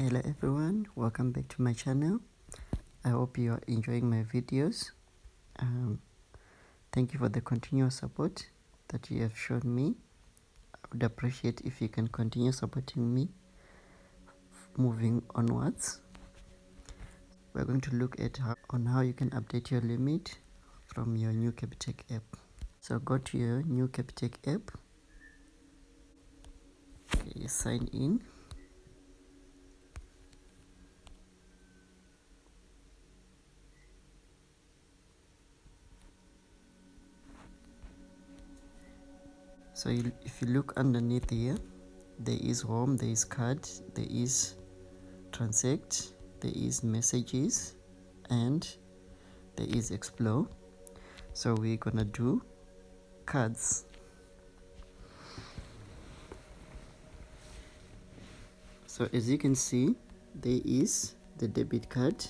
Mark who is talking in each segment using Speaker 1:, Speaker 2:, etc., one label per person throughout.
Speaker 1: Hello everyone, welcome back to my channel. I hope you are enjoying my videos. Thank you for the continuous support that you have shown me. I would appreciate if you can continue supporting me moving onwards. We're going to look at how you can update your limit from your new Capitec app. So go to your new Capitec app, sign in. So if you look underneath here, there is home, there is card, there is transact, there is messages, and there is explore. So we're gonna do cards. So as you can see, there is the debit card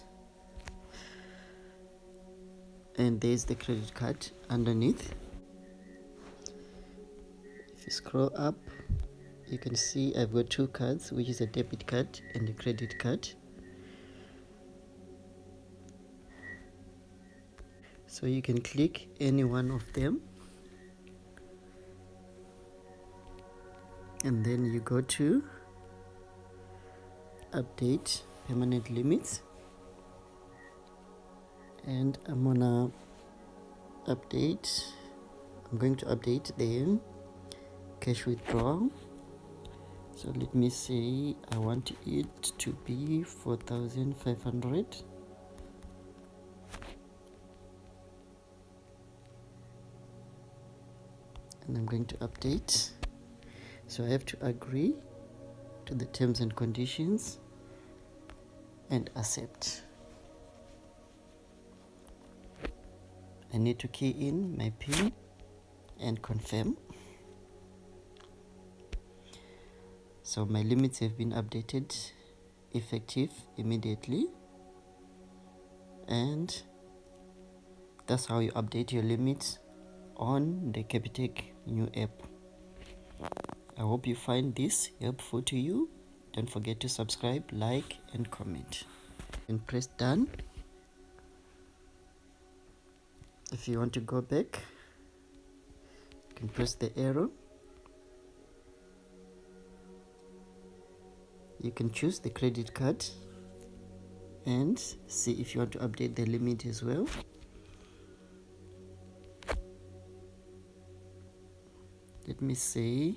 Speaker 1: and there's the credit card underneath. If you scroll up, you can see I've got two cards, which is a debit card and a credit card. So you can click any one of them and then you go to update permanent limits, and I'm going to update the cash withdrawal. So let me say I want it to be 4,500. And I'm going to update. So I have to agree to the terms and conditions and accept. I need to key in my PIN and confirm. So my limits have been updated, effective immediately, and that's how you update your limits on the Capitec new app. I hope you find this helpful to you. Don't forget to subscribe, like, and comment. And press done. If you want to go back, you can press the arrow. You can choose the credit card and see if you want to update the limit as well. Let me say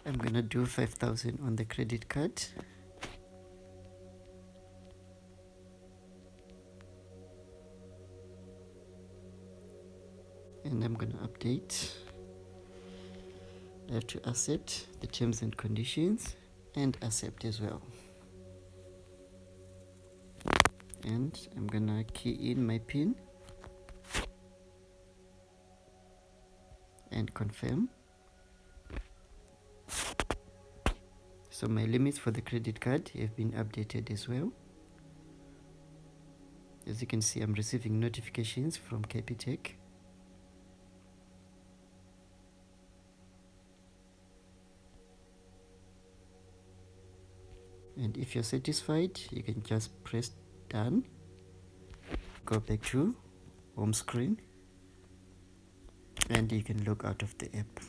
Speaker 1: I'm gonna do 5,000 on the credit card. And I'm gonna update. I have to accept the terms and conditions and accept as well. And I'm gonna key in my PIN and confirm. So my limits for the credit card have been updated as well. As you can see, I'm receiving notifications from Capitec. And if you're satisfied, you can just press done. Go back to home screen and you can log out of the app.